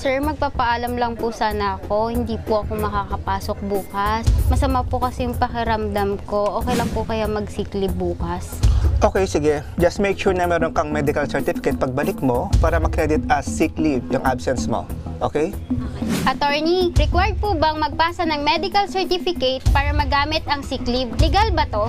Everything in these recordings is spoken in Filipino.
Sir, magpapaalam lang po sana ako. Hindi po ako makakapasok bukas. Masama po kasi yung pakiramdam ko. Okay lang po kaya mag-sick leave bukas? Okay, sige. Just make sure na meron kang medical certificate pagbalik mo para makredit as sick leave yung absence mo. Okay? Attorney, required po bang magpasa ng medical certificate para magamit ang sick leave? Legal ba to?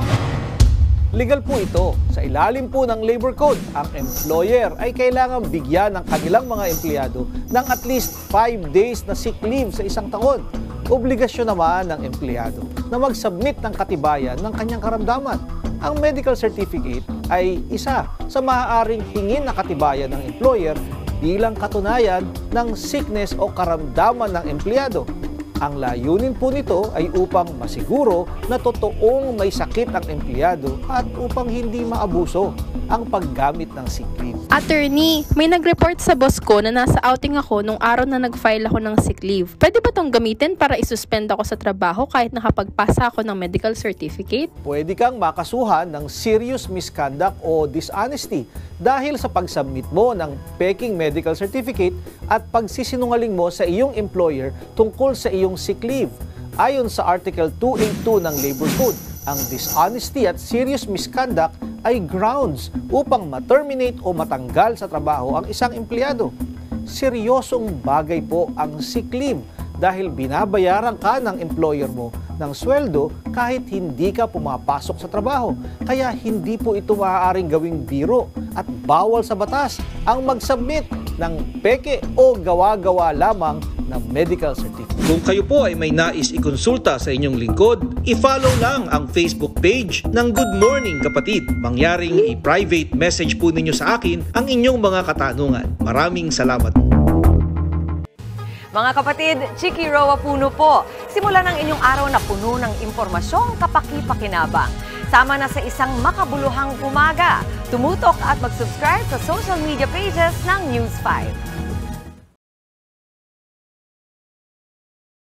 Legal po ito. Sa ilalim po ng Labor Code, ang employer ay kailangang bigyan ng kanilang mga empleyado ng at least 5 days na sick leave sa isang taon. Obligasyon naman ng empleyado na mag-submit ng katibayan ng kanyang karamdaman. Ang medical certificate ay isa sa maaaring hingin na katibayan ng employer bilang katunayan ng sickness o karamdaman ng empleyado. Ang layunin po nito ay upang masiguro na totoong may sakit ang empleyado at upang hindi maabuso ang paggamit ng sick leave. Attorney, may nag-report sa boss ko na nasa outing ako nung araw na nag-file ako ng sick leave. Pwede ba itong gamitin para isuspend ako sa trabaho kahit nakapagpasa ako ng medical certificate? Pwede kang makasuhan ng serious misconduct o dishonesty dahil sa pag-submit mo ng peking medical certificate at pagsisinungaling mo sa iyong employer tungkol sa iyong sick leave. Ayon sa Article 282 ng Labor Code, ang dishonesty at serious misconduct ay grounds upang ma-terminate o matanggal sa trabaho ang isang empleyado. Seryosong bagay po ang sick leave dahil binabayaran ka ng employer mo ng sweldo kahit hindi ka pumapasok sa trabaho. Kaya hindi po ito maaaring gawing biro at bawal sa batas ang mag-submit ng peke o gawa-gawa lamang ng medical certificate. Kung kayo po ay may nais ikonsulta sa inyong lingkod, i-follow lang ang Facebook page ng Good Morning Kapatid. Mangyaring i-private message po ninyo sa akin ang inyong mga katanungan. Maraming salamat. Mga kapatid, Chiki Roa Puno po. Simulan ang inyong araw na puno ng impormasyong kapaki-pakinabang. Sama na sa isang makabuluhang umaga. Tumutok at mag-subscribe sa social media pages ng News 5.